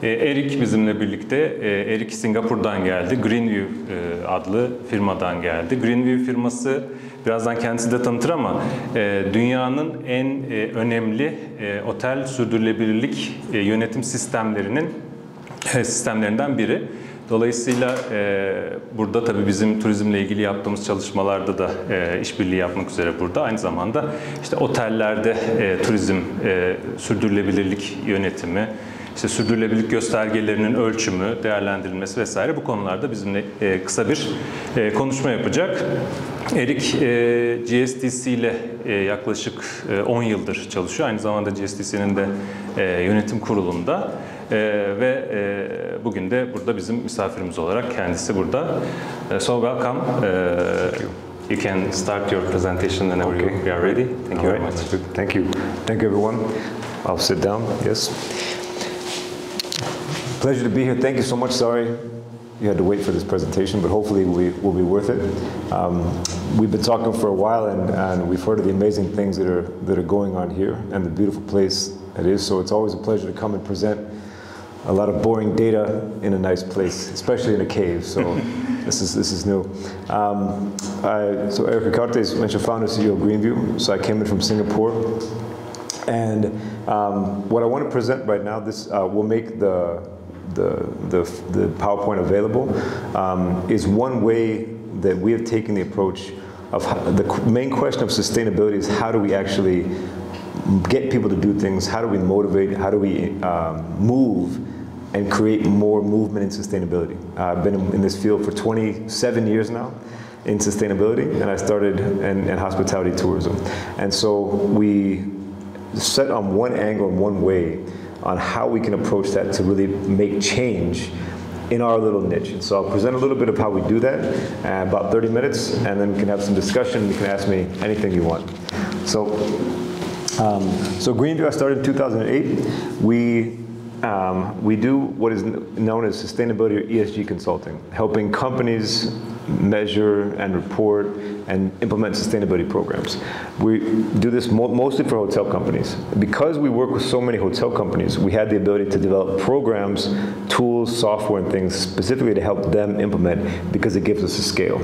Eric bizimle birlikte. Eric Singapur'dan geldi. Greenview adlı firmadan geldi. Greenview firması, birazdan kendisi de tanıtır ama dünyanın en önemli otel sürdürülebilirlik yönetim sistemlerinden biri. Dolayısıyla burada tabii bizim turizmle ilgili yaptığımız çalışmalarda da işbirliği yapmak üzere burada. Aynı zamanda işte otellerde turizm, sürdürülebilirlik yönetimi, işte sürdürülebilirlik göstergelerinin ölçümü, değerlendirilmesi vesaire bu konularda bizimle kısa bir konuşma yapacak. Eric GSTC ile yaklaşık 10 yıldır çalışıyor. Aynı zamanda GSTC'nin de yönetim kurulunda. Ve bugün de burada bizim misafirimiz olarak kendisi burada. So welcome. You can start your presentation whenever you are ready. Thank you very much. Thank you. Thank you, everyone. I'll sit down. Yes. Pleasure to be here. Thank you so much. Sorry you had to wait for this presentation, but hopefully will be worth it. We've been talking for a while, and we've heard of the amazing things that are going on here, and the beautiful place it is. So it's always a pleasure to come and present a lot of boring data in a nice place, especially in a cave. So this is new. So Eric Ricaurte'yi is founder and CEO of Greenview. So I came in from Singapore, and what I want to present right now, this will make the PowerPoint available, is one way that we have taken the approach of the main question of sustainability is how do we actually get people to do things, how do we motivate, how do we move and create more movement in sustainability. I've been in this field for 27 years now in sustainability, and I started in hospitality tourism. And so we set on one angle and one way on how we can approach that to really make change in our little niche. So I'll present a little bit of how we do that, about 30 minutes, and then we can have some discussion. You can ask me anything you want. So Greenview, I started in 2008. We do what is known as sustainability or ESG consulting, helping companies measure and report and implement sustainability programs. We do this mostly for hotel companies. Because we work with so many hotel companies, we had the ability to develop programs, tools, software, and things specifically to help them implement because it gives us a scale.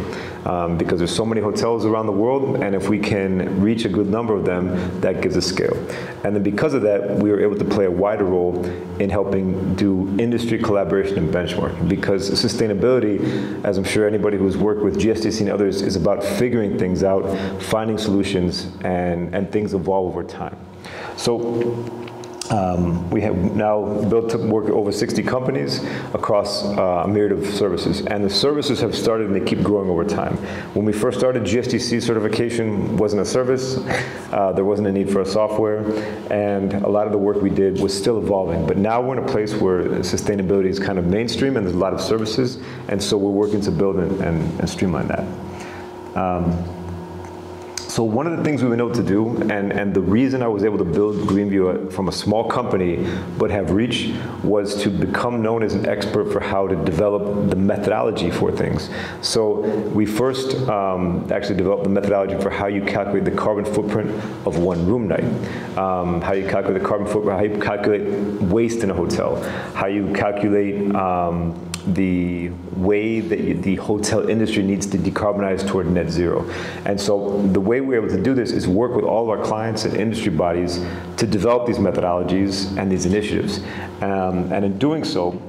Because there's so many hotels around the world, and if we can reach a good number of them, that gives us scale. And then because of that, we were able to play a wider role in helping do industry collaboration and benchmarking. Because sustainability, as I'm sure anybody who's worked with GSTC and others, is about figuring things out, finding solutions, and things evolve over time. So we have now built to work with over 60 companies across a myriad of services. And the services have started and they keep growing over time. When we first started, GSTC certification wasn't a service. There wasn't a need for a software. And a lot of the work we did was still evolving. But now we're in a place where sustainability is kind of mainstream and there's a lot of services. And so we're working to build and streamline that. So one of the things we've been able to do, and the reason I was able to build Greenview from a small company but have reach, was to become known as an expert for how to develop the methodology for things. So we first actually developed the methodology for how you calculate the carbon footprint of one room night, how you calculate the carbon footprint, how you calculate waste in a hotel, how you calculate the way that the hotel industry needs to decarbonize toward net zero. And so the way we're able to do this is work with all of our clients and industry bodies to develop these methodologies and these initiatives. And in doing so,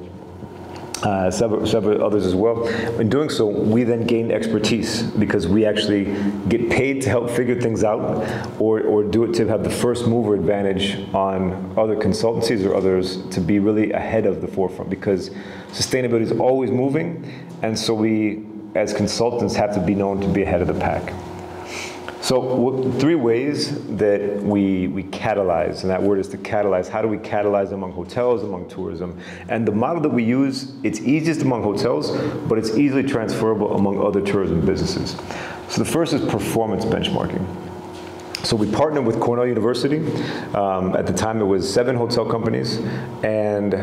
several others as well. In doing so, we then gain expertise because we actually get paid to help figure things out or do it to have the first mover advantage on other consultancies or others to be really ahead of the forefront because sustainability is always moving, and so we, as consultants, have to be known to be ahead of the pack. So 3 ways that we catalyze, and that word is to catalyze. How do we catalyze among hotels, among tourism? And the model that we use, it's easiest among hotels, but it's easily transferable among other tourism businesses. So the first is performance benchmarking. So we partnered with Cornell University. At the time, it was 7 hotel companies and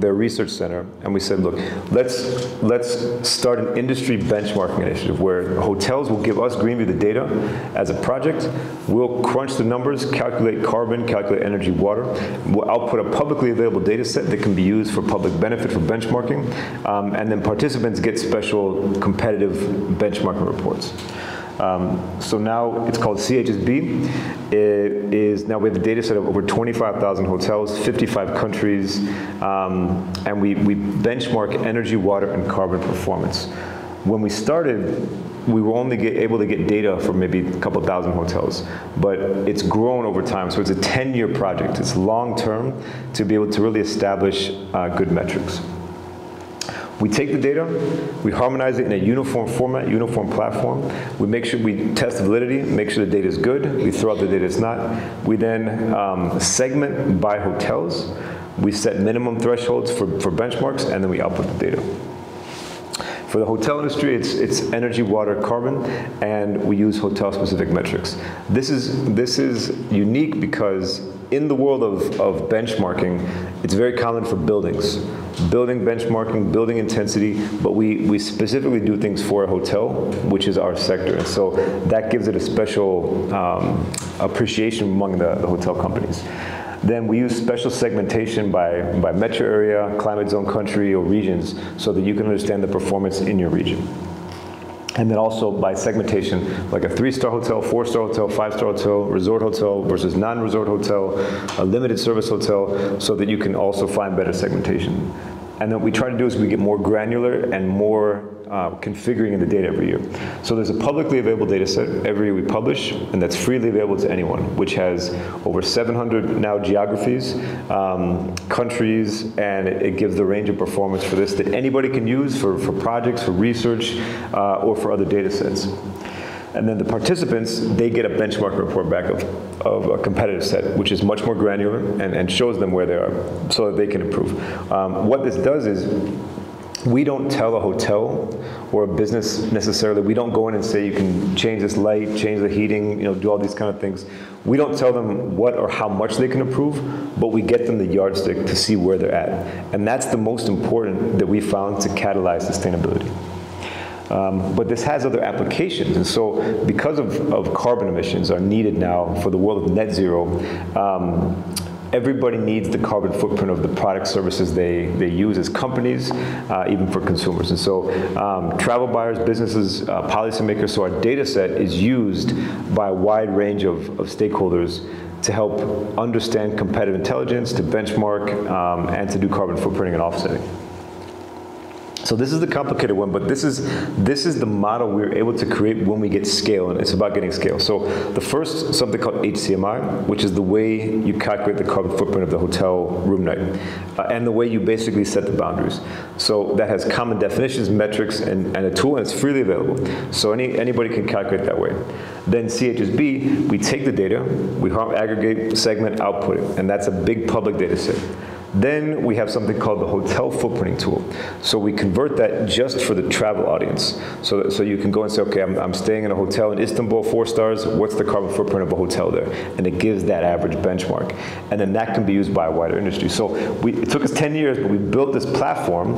their research center. And we said, look, let's start an industry benchmarking initiative where hotels will give us, Greenview, the data as a project. We'll crunch the numbers, calculate carbon, calculate energy, water. We'll output a publicly available data set that can be used for public benefit for benchmarking. And then participants get special competitive benchmarking reports. So now it's called CHSB. Now we have a data set of over 25,000 hotels, 55 countries, and we benchmark energy, water, and carbon performance. When we started, we were only able to get data for maybe a couple thousand hotels, but it's grown over time. So it's a 10-year project. It's long-term to be able to really establish good metrics. We take the data, we harmonize it in a uniform format, uniform platform. We make sure we test validity, make sure the data is good. We throw out the data it's not. We then segment by hotels. We set minimum thresholds for benchmarks, and then we output the data. For the hotel industry, it's energy, water, carbon, and we use hotel-specific metrics. This is unique because in the world of benchmarking, it's very common for buildings. Building benchmarking, building intensity, but we specifically do things for a hotel, which is our sector. And so that gives it a special appreciation among the hotel companies. Then we use special segmentation by metro area, climate zone, country, or regions so that you can understand the performance in your region. And then also by segmentation, like a 3-star hotel, 4-star hotel, 5-star hotel, resort hotel versus non-resort hotel, a limited service hotel, so that you can also find better segmentation. And then what we try to do is we get more granular and more configuring in the data every year. So there's a publicly available data set every year we publish, and that's freely available to anyone, which has over 700 now geographies, countries, and it gives the range of performance for this that anybody can use for projects, for research, or for other data sets. And then the participants, they get a benchmark report back of a competitive set, which is much more granular and shows them where they are so that they can improve. What this does is we don't tell a hotel or a business necessarily, we don't go in and say you can change this light, change the heating, do all these kind of things. We don't tell them what or how much they can improve, but we get them the yardstick to see where they're at. And that's the most important that we found to catalyze sustainability. But this has other applications, and so because of carbon emissions are needed now for the world of net zero, everybody needs the carbon footprint of the product services they use as companies, even for consumers. And so travel buyers, businesses, policymakers, so our data set is used by a wide range of stakeholders to help understand competitive intelligence, to benchmark, and to do carbon footprinting and offsetting. So this is the complicated one, but this is the model we were able to create when we get scale, and it's about getting scale. So the first, something called HCMI, which is the way you calculate the carbon footprint of the hotel room night, and the way you basically set the boundaries. So that has common definitions, metrics, and a tool, and it's freely available. So anybody can calculate that way. Then CHSB, we take the data, we aggregate, segment, output it, and that's a big public data set. Then we have something called the hotel footprinting tool. So we convert that just for the travel audience. So you can go and say, okay, I'm staying in a hotel in Istanbul, 4 stars, what's the carbon footprint of a hotel there? And it gives that average benchmark. And then that can be used by a wider industry. So it took us 10 years, but we built this platform,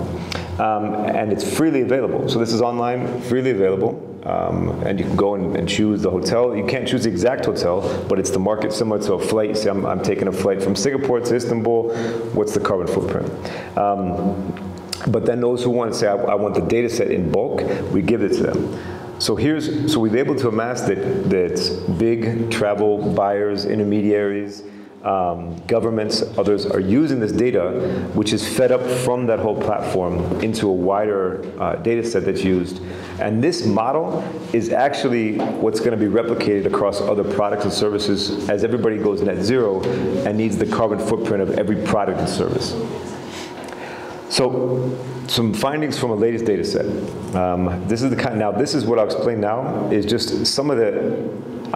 and it's freely available. So this is online, freely available. And you can go and choose the hotel. You can't choose the exact hotel, but it's the market similar to a flight. Say I'm taking a flight from Singapore to Istanbul. What's the carbon footprint? But then those who want to say, I want the data set in bulk, we give it to them. So we've been able to amass that big travel buyers, intermediaries, governments, others are using this data, which is fed up from that whole platform into a wider data set that's used. And this model is actually what's going to be replicated across other products and services as everybody goes net zero and needs the carbon footprint of every product and service. So some findings from a latest data set. This is what I'll explain now is just some of the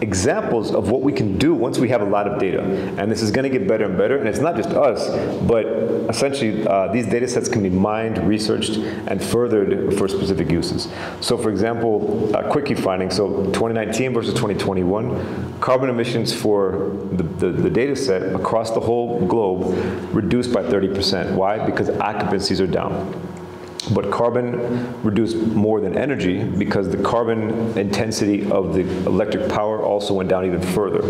examples of what we can do once we have a lot of data. And this is going to get better and better. And it's not just us, but essentially these data sets can be mined, researched, and furthered for specific uses. So for example, quick key findings. So 2019 versus 2021, carbon emissions for the data set across the whole globe reduced by 30%. Why? Because occupancies are down. But carbon reduced more than energy because the carbon intensity of the electric power also went down even further.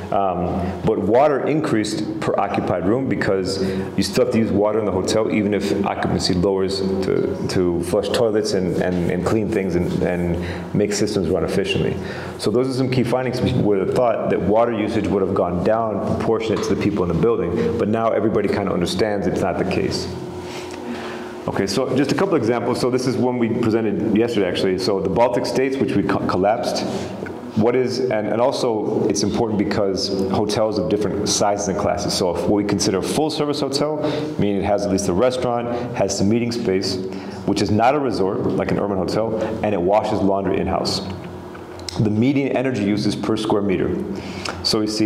But water increased per occupied room because you still have to use water in the hotel even if occupancy lowers to flush toilets and clean things and make systems run efficiently. So those are some key findings. We would have thought that water usage would have gone down proportionate to the people in the building, but now everybody kind of understands it's not the case. Okay, so just a couple examples. So this is one we presented yesterday, actually. So the Baltic states, which we collapsed. And also it's important because hotels of different sizes and classes. So if what we consider a full service hotel, meaning it has at least a restaurant, has some meeting space, which is not a resort, like an urban hotel, and it washes laundry in-house. The median energy uses per square meter. So we see,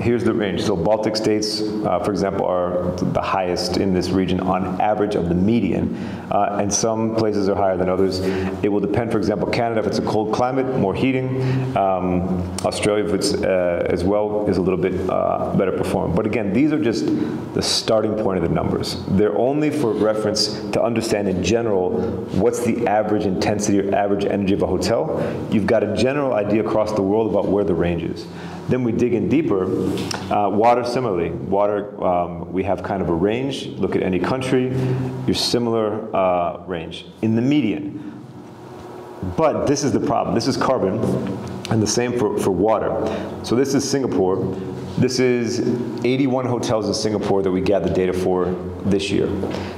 here's the range. So Baltic states, for example, are the highest in this region on average of the median. And some places are higher than others. It will depend, for example, Canada, if it's a cold climate, more heating. Australia, if it's as well, is a little bit better performing. But again, these are just the starting point of the numbers. They're only for reference to understand in general what's the average intensity or average energy of a hotel. You've got a general idea across the world about where the range is. Then we dig in deeper. Water, similarly. Water, we have kind of a range. Look at any country, your similar range in the median. But this is the problem. This is carbon, and the same for water. So this is Singapore. This is 81 hotels in Singapore that we gathered data for this year.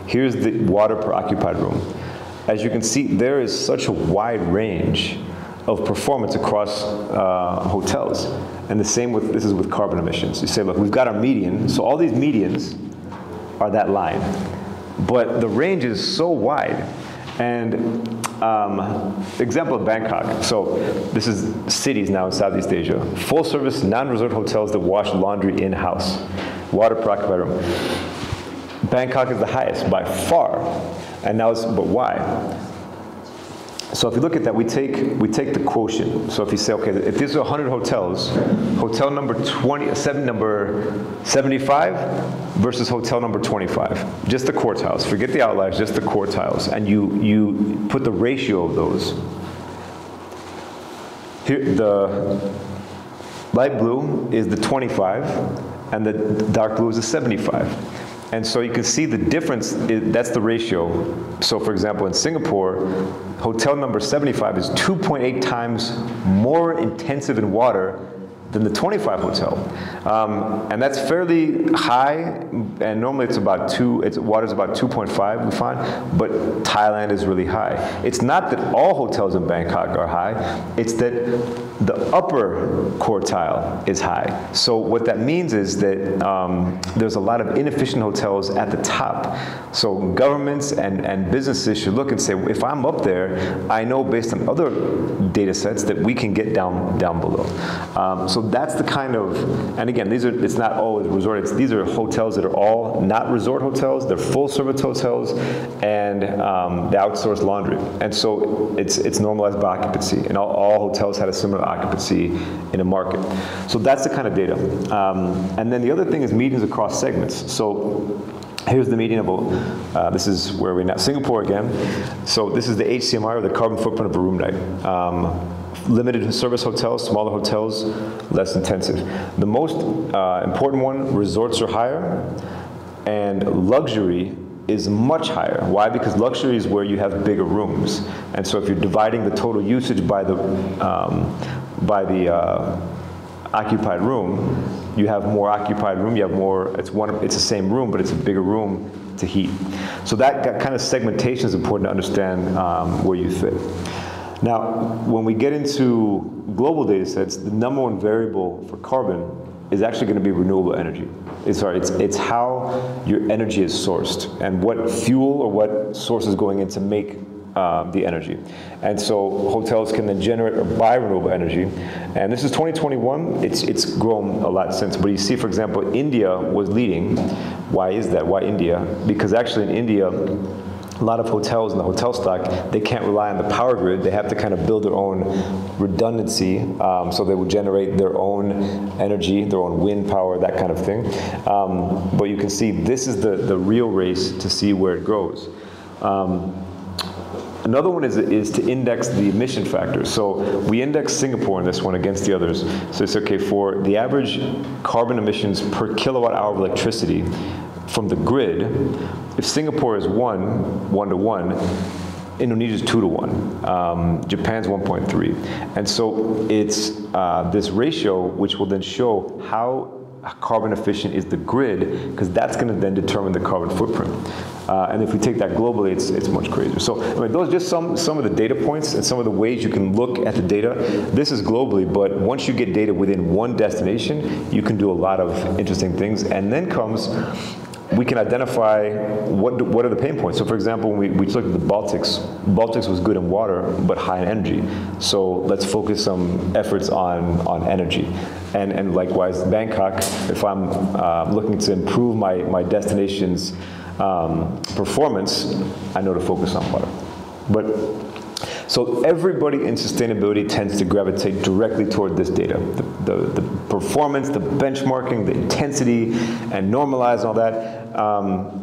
Here's the water per occupied room. As you can see, there is such a wide range of performance across hotels. And the same with, this is with carbon emissions. You say, look, we've got our median, so all these medians are that line. But the range is so wide. And example of Bangkok. So this is cities now in Southeast Asia. Full service, non-resort hotels that wash laundry in-house. Water per occupied room. Bangkok is the highest by far. And now but why? So if you look at that, we take the quotient. So if you say, okay, if there's 100 hotels, hotel number 75 versus hotel number 25, just the quartiles. Forget the outliers, just the quartiles, and you put the ratio of those. Here, the light blue is the 25, and the dark blue is the 75. And so you can see the difference, that's the ratio. So for example, in Singapore, hotel number 75 is 2.8 times more intensive in water than the 25 hotel. And that's fairly high, and normally it's about water's about 2.5, we find, but Thailand is really high. It's not that all hotels in Bangkok are high, it's that the upper quartile is high. So what that means is that there's a lot of inefficient hotels at the top. So governments and businesses should look and say, if I'm up there, I know based on other data sets that we can get down below. So that's the kind of, and again, it's not always resort, these are hotels that are all not resort hotels, they're full service hotels, and they outsource laundry. And so it's normalized by occupancy, and all hotels had a similar occupancy in a market. So that's the kind of data. And then the other thing is medians across segments. So here's the median of, this is where we're now, Singapore again. So this is the HCMI, or the carbon footprint of a room night. Limited service hotels, smaller hotels, less intensive. The most important one, resorts are higher, and luxury is much higher. Why? Because luxury is where you have bigger rooms. And so if you're dividing the total usage by the occupied room, you have more occupied room, you have more, it's the same room, but it's a bigger room to heat. So that kind of segmentation is important to understand where you fit. Now, when we get into global data sets, the number one variable for carbon is actually going to be renewable energy. It's how your energy is sourced and what fuel or what source is going in to make the energy. And so hotels can then generate or buy renewable energy. And this is 2021. It's grown a lot since. But you see, for example, India was leading. Why is that? Why India? Because actually in India, a lot of hotels in the hotel stock, they can't rely on the power grid. They have to kind of build their own redundancy, so they would generate their own energy, their own wind power, that kind of thing. But you can see this is the real race to see where it goes. Another one is to index the emission factors. So we index Singapore in this one against the others. So it's okay for the average carbon emissions per kilowatt hour of electricity from the grid. If Singapore is 1 to 1, Indonesia's 2 to 1, Japan's 1.3. And so it's this ratio which will then show how carbon efficient is the grid, because that's going to then determine the carbon footprint. And if we take that globally, it's much crazier. So I mean, those are just some of the data points and some of the ways you can look at the data. This is globally, but once you get data within one destination, you can do a lot of interesting things. And then comes, we can identify what are the pain points. So for example, when we looked at the Baltics was good in water, but high in energy. So let's focus some efforts on energy. And likewise, Bangkok, if I'm looking to improve my destination's performance, I know to focus on water. But so everybody in sustainability tends to gravitate directly toward this data. The performance, the benchmarking, the intensity, and normalize all that.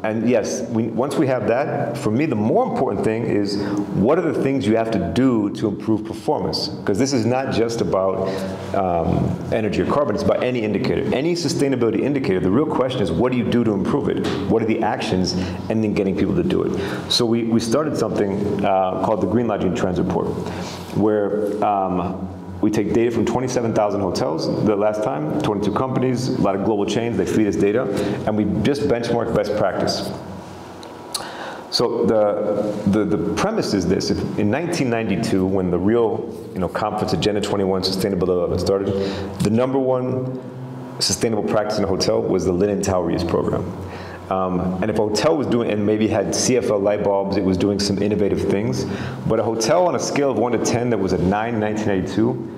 And yes, once we have that, for me the more important thing is what are the things you have to do to improve performance? Because this is not just about energy or carbon, it's about any indicator. Any sustainability indicator, the real question is what do you do to improve it? What are the actions? And then getting people to do it. So we started something called the Greenview'in Trends Report, where we take data from 27,000 hotels the last time, 22 companies, a lot of global chains, they feed us data, and we just benchmark best practice. So the premise is this: in 1992, when the real conference Agenda 21 Sustainable Development started, the #1 sustainable practice in a hotel was the linen towel reuse program. And if a hotel was doing, and maybe had CFL light bulbs, it was doing some innovative things. But a hotel on a scale of 1 to 10 that was a 9 in 1982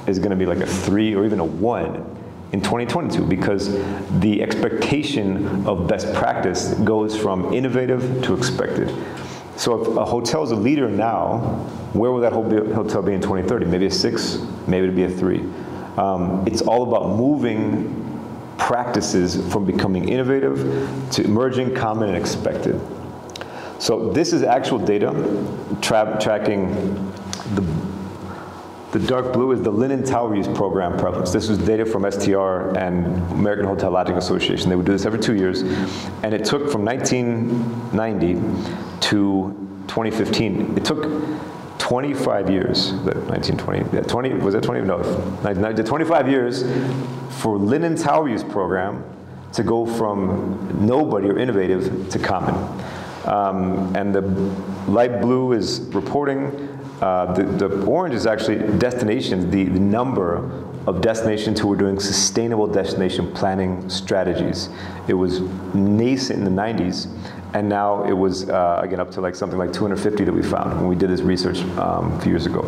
is going to be like a 3 or even a 1 in 2022, because the expectation of best practice goes from innovative to expected. So if a hotel is a leader now, where will that hotel be in 2030? Maybe a 6, maybe it'll be a 3. It's all about moving practices from becoming innovative to emerging, common, and expected. So this is actual data tracking the dark blue is the linen towel reuse program prevalence. This was data from STR and American Hotel Lodging Association. They would do this every 2 years, and it took from 1990 to 2015. It took 25 years, 1920, yeah, 20, was that 20? No, 25 years for linen towel reuse program to go from nobody or innovative to common. And the light blue is reporting. The orange is actually destinations, the number of destinations who were doing sustainable destination planning strategies. It was nascent in the 90s. And now it was, again, up to like something like 250 that we found when we did this research a few years ago.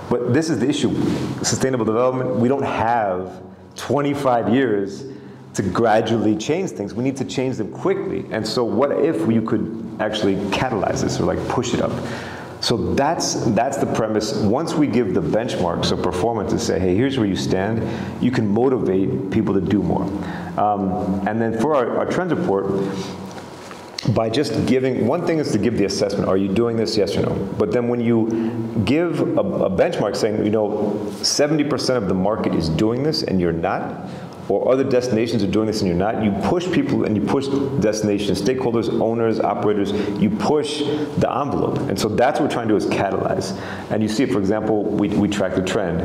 But this is the issue. Sustainable development, we don't have 25 years to gradually change things. We need to change them quickly. And so what if you could actually catalyze this or like push it up? So that's the premise. Once we give the benchmarks of performance to say, hey, here's where you stand, you can motivate people to do more. And then for our trends report, by just giving, one thing is to give the assessment, are you doing this, yes or no? But then when you give a benchmark saying, 70% of the market is doing this and you're not, or other destinations are doing this and you're not, you push people and you push destinations, stakeholders, owners, operators, you push the envelope. And so that's what we're trying to do is catalyze. And you see it, for example, we track the trend.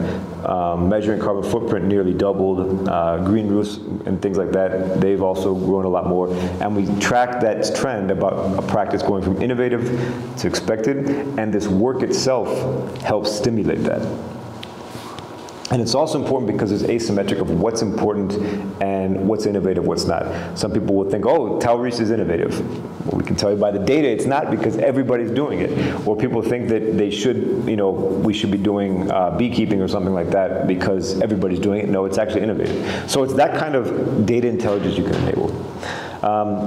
Measuring carbon footprint nearly doubled. Green roofs and things like that, they've also grown a lot more. And we track that trend about a practice going from innovative to expected, and this work itself helps stimulate that. And it's also important because it's asymmetric of what's important and what's innovative, what's not. Some people will think, oh, Talreese is innovative. Well, we can tell you by the data it's not, because everybody's doing it. Or people think that they should, we should be doing beekeeping or something like that because everybody's doing it. No, it's actually innovative. So it's that kind of data intelligence you can enable.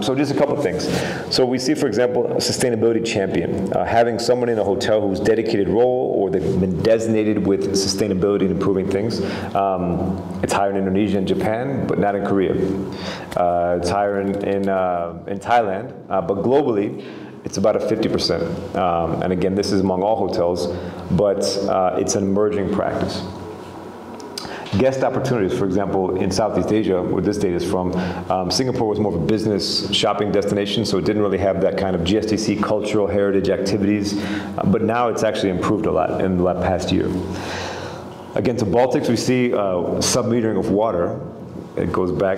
So just a couple of things. So we see, for example, a sustainability champion, having someone in a hotel whose dedicated role, or they've been designated with sustainability and improving things. It's higher in Indonesia and Japan, but not in Korea. It's higher in Thailand, but globally, it's about a 50%. And again, this is among all hotels, but it's an emerging practice. Guest opportunities, for example, in Southeast Asia, where this data is from, Singapore was more of a business shopping destination, so it didn't really have that kind of GSTC cultural heritage activities, but now it's actually improved a lot in the past year. Again, to Baltics, we see sub-metering of water. It goes back,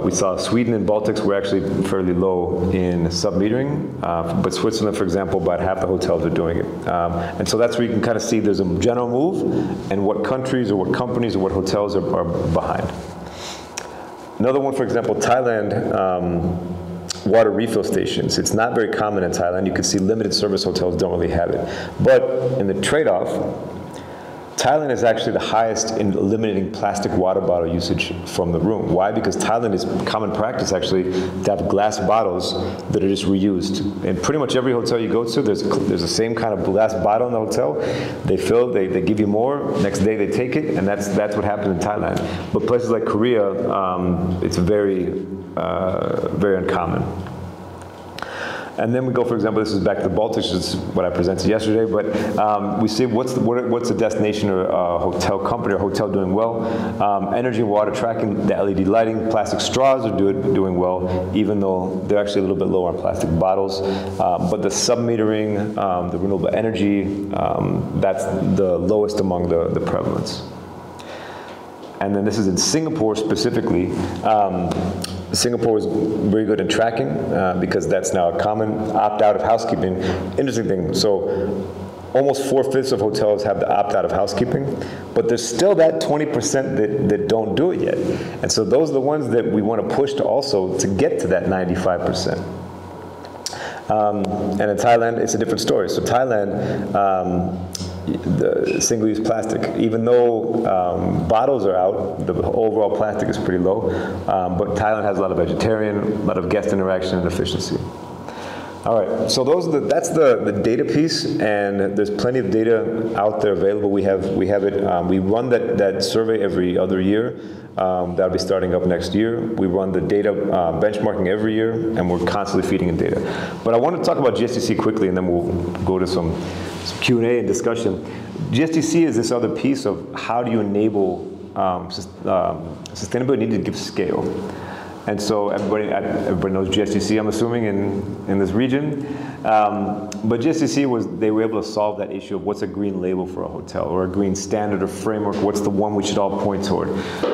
we saw Sweden and Baltics were actually fairly low in sub-metering, but Switzerland, for example, about half the hotels are doing it. And so that's where you can kind of see there's a general move, and what countries or what companies or what hotels are behind. Another one, for example, Thailand, water refill stations. It's not very common in Thailand. You can see limited service hotels don't really have it. But in the trade-off, Thailand is actually the highest in eliminating plastic water bottle usage from the room. Why? Because Thailand is common practice actually to have glass bottles that are just reused. In pretty much every hotel you go to, there's the same kind of glass bottle in the hotel. They fill, they give you more, next day they take it, and that's what happens in Thailand. But places like Korea, it's very, very uncommon. And then we go, for example, this is back to the Baltics, this is what I presented yesterday, but we see what's the destination or hotel company or hotel doing well. Energy and water tracking, the LED lighting, plastic straws are doing well, even though they're actually a little bit lower on plastic bottles. But the sub-metering, the renewable energy, that's the lowest among the prevalence. And then this is in Singapore specifically. Singapore is very good in tracking because that's now a common opt-out of housekeeping. Interesting thing, so almost 4/5 of hotels have the opt-out of housekeeping, but there's still that 20% that don't do it yet. And so those are the ones that we want to push to also to get to that 95%. And in Thailand, it's a different story. So Thailand, the single-use plastic, even though bottles are out, the overall plastic is pretty low, but Thailand has a lot of vegetarian, a lot of guest interaction and efficiency. All right, so that's the data piece, and there's plenty of data out there available. We have it. We run that survey every other year. That'll be starting up next year. We run the data benchmarking every year, and we're constantly feeding in data. But I want to talk about GSTC quickly, and then we'll go to some Q&A and discussion. GSTC is this other piece of how do you enable sustainability needs to give scale. And so everybody knows GSTC, I'm assuming, in this region. But GSTC they were able to solve that issue of what's a green label for a hotel, or a green standard or framework, what's the one we should all point toward.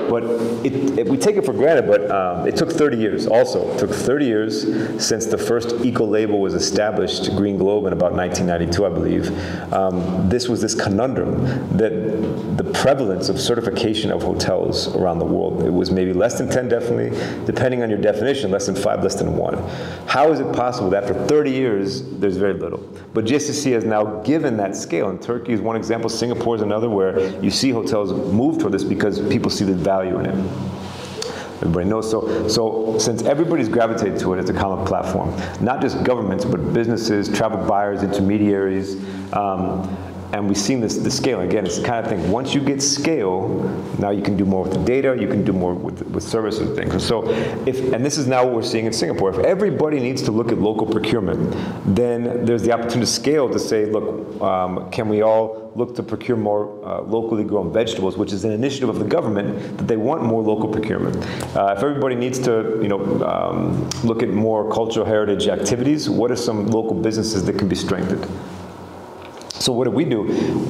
But we take it for granted, but it took 30 years also. It took 30 years since the first eco-label was established, Green Globe, in about 1992, I believe. This was this conundrum that the prevalence of certification of hotels around the world, it was maybe less than 10 definitely, depending on your definition, less than 5, less than 1. How is it possible that after 30 years, there's very little? But GSTC has now given that scale, and Turkey is one example, Singapore is another, where you see hotels move toward this because people see the value in it. Everybody knows. So since everybody's gravitated to it, it's a common platform. Not just governments, but businesses, travel buyers, intermediaries, and we've seen the scale. Again, it's the kind of thing, once you get scale, now you can do more with the data, you can do more with services and things. And so, and this is now what we're seeing in Singapore, if everybody needs to look at local procurement, then there's the opportunity to scale to say, look, can we all look to procure more locally grown vegetables, which is an initiative of the government that they want more local procurement. If everybody needs to, look at more cultural heritage activities, what are some local businesses that can be strengthened? So what do?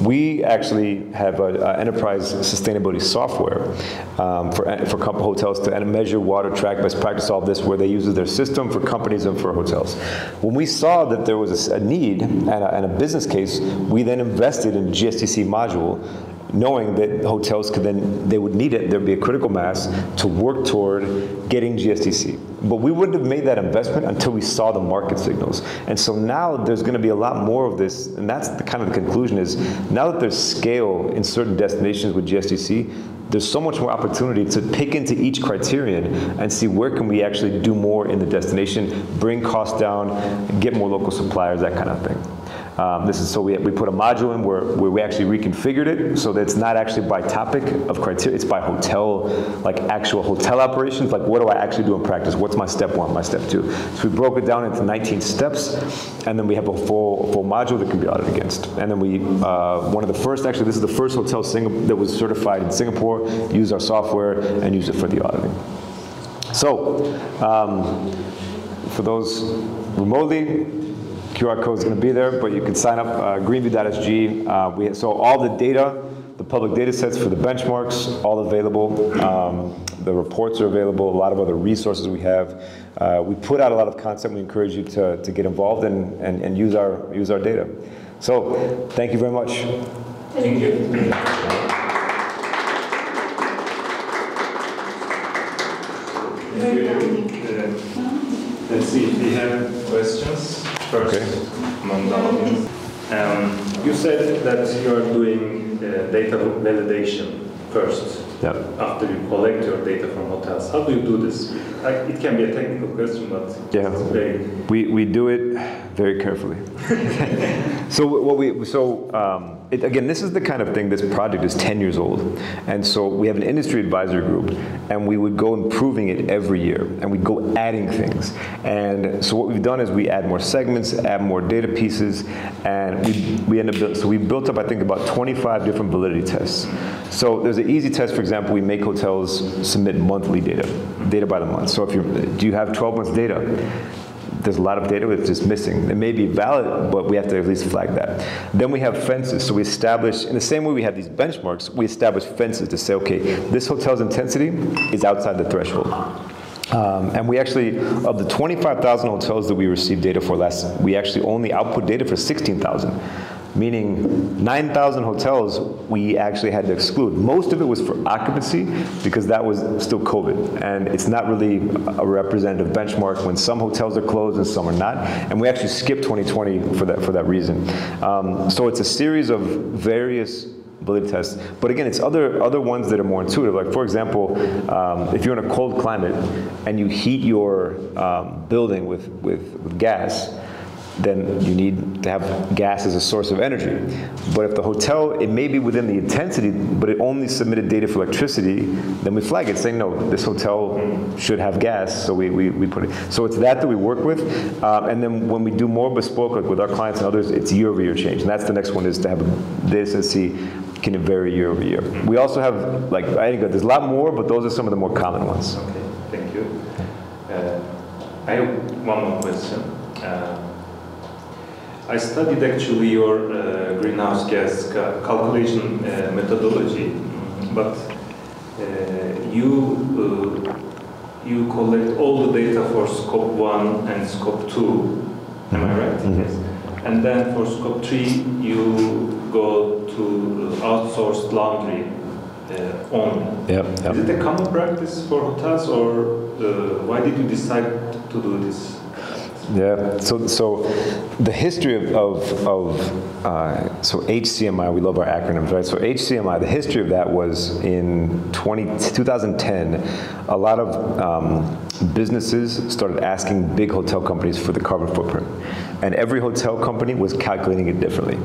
We actually have an enterprise sustainability software for hotels to measure, water, track, best practice, all this, where they use their system for companies and for hotels. When we saw that there was a need and a business case, we then invested in a GSTC module knowing that hotels could then, they would need it, there'd be a critical mass to work toward getting GSTC. But we wouldn't have made that investment until we saw the market signals. And so now there's going to be a lot more of this, and that's the kind of the conclusion is, now that there's scale in certain destinations with GSTC, there's so much more opportunity to pick into each criterion and see where can we actually do more in the destination, bring costs down, get more local suppliers, that kind of thing. So we put a module in where we actually reconfigured it so that it's not actually by topic of criteria, it's by hotel, like actual hotel operations, like what do I actually do in practice? What's my step 1, my step 2? So we broke it down into 19 steps, and then we have a full module that can be audited against. And then we, one of the first, actually this is the first hotel that was certified in Singapore, used our software and used it for the auditing. So, for those remotely, QR code is going to be there, but you can sign up greenview.sg. So all the data, the public data sets for the benchmarks, all available. The reports are available, a lot of other resources we have. We put out a lot of content. We encourage you to get involved and use our data. So thank you very much. Thank you. Let's see if we have questions. First, among the audience. You said that you are doing data validation first, after you collect your data from hotels. How do you do this? It can be a technical question, but it's very... We do it very carefully. Again, this is the kind of thing, this project is 10 years old. And so we have an industry advisory group, and we would go improving it every year, and we'd go adding things. And so what we've done is we add more segments, add more data pieces, and we end up, so we built up, I think, about 25 different validity tests. So there's an easy test, for example, we make hotels submit monthly data by the month. So do you have 12 months data? There's a lot of data that's just missing. It may be valid, but we have to at least flag that. Then we have fences. So we establish, in the same way we have these benchmarks, we establish fences to say, okay, this hotel's intensity is outside the threshold. And we actually, of the 25,000 hotels that we received data for we actually only output data for 16,000. Meaning 9,000 hotels we actually had to exclude. Most of it was for occupancy because that was still COVID, and it's not really a representative benchmark when some hotels are closed and some are not. And we actually skipped 2020 for that reason. So it's a series of various validity tests, but again, it's other ones that are more intuitive. Like for example, if you're in a cold climate and you heat your building with gas, then you need to have gas as a source of energy. But if the hotel, it may be within the intensity, but it only submitted data for electricity, then we flag it, saying, no, this hotel should have gas, so we put it. So it's that we work with, and then when we do more bespoke, like with our clients and others, it's year-over-year change. And that's the next one, is to have a data set see, can it vary year-over-year. We also have, like, I think there's a lot more, but those are some of the more common ones. Okay, thank you. I have one more question. I studied actually your greenhouse gas calculation methodology, but you collect all the data for scope 1 and scope 2, am I right? Mm-hmm. Yes. And then for scope 3 you go to outsourced laundry only. Yep. Is it a common practice for hotels, or why did you decide to do this? Yeah, so the history of HCMI, we love our acronyms, right? So HCMI, the history of that was in 2010, a lot of businesses started asking big hotel companies for the carbon footprint. And every hotel company was calculating it differently.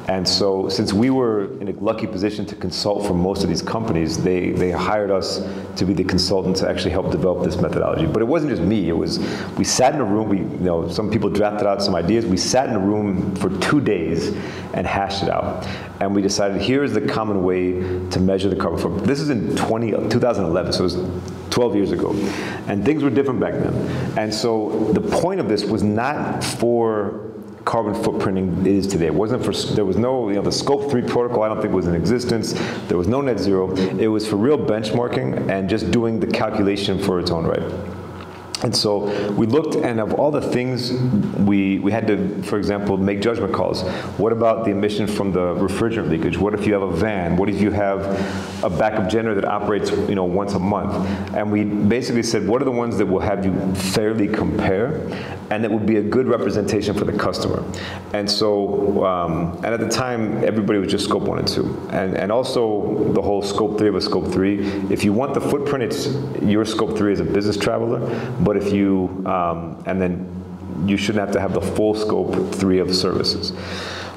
And so since we were in a lucky position to consult for most of these companies, they hired us to be the consultant to actually help develop this methodology. But it wasn't just me, we sat in a room, some people drafted out some ideas, we sat in a room for 2 days and hashed it out. And we decided, here's the common way to measure the carbon footprint. This is in 2011, so it was 12 years ago. And things were different back then. And so the point of this was not for carbon footprinting it is today. It wasn't for, there was no, the scope 3 protocol I don't think was in existence. There was no net zero. It was for real benchmarking and just doing the calculation for its own right. And so we looked, and of all the things we had to, for example, make judgment calls. What about the emission from the refrigerant leakage? What if you have a van? What if you have a backup generator that operates, once a month? And we basically said, what are the ones that will have you fairly compare, and that would be a good representation for the customer? And so, and at the time, everybody was just scope 1 and 2, and also the whole scope 3 of a scope 3. If you want the footprint, it's your scope 3 as a business traveler. But if you, and then you shouldn't have to have the full scope 3 of services.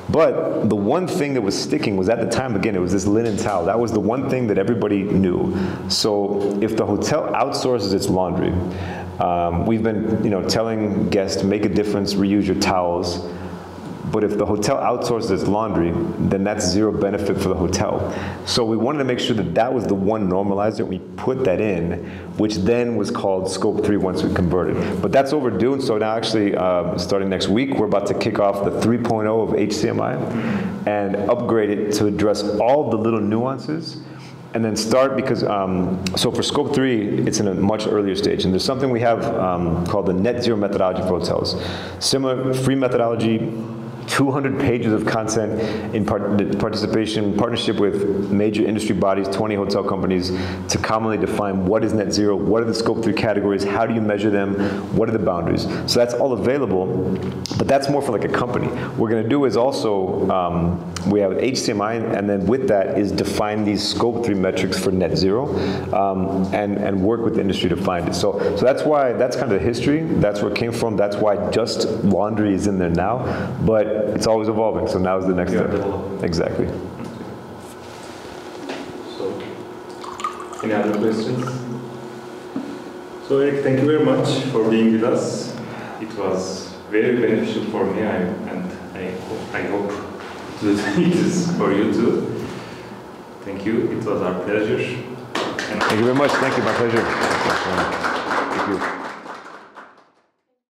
But the one thing that was sticking was, at the time, again, it was this linen towel. That was the one thing that everybody knew. So if the hotel outsources its laundry, we've been, telling guests, make a difference, reuse your towels. But if the hotel outsources its laundry, then that's zero benefit for the hotel. So we wanted to make sure that that was the one normalizer. We put that in, which then was called Scope 3 once we converted. But that's overdue, and so now actually, starting next week, we're about to kick off the 3.0 of HCMI and upgrade it to address all the little nuances. And then start, because, so for Scope 3, it's in a much earlier stage. And there's something we have called the Net Zero methodology for hotels. Similar, free methodology, 200 pages of content in partnership with major industry bodies, 20 hotel companies, to commonly define what is net zero, what are the scope 3 categories, how do you measure them, what are the boundaries. So that's all available, but that's more for like a company. What we're going to do is also, we have HCMI, and then with that is define these scope 3 metrics for net zero, and work with the industry to find it. So that's why, that's kind of the history, that's where it came from, that's why just laundry is in there now, but it's always evolving, so now is the next step. Exactly. So, any other questions? So Eric, thank you very much for being with us. It was very beneficial for me, and I hope it is for you too. Thank you, it was our pleasure. Thank you very much, thank you, my pleasure. Thank you.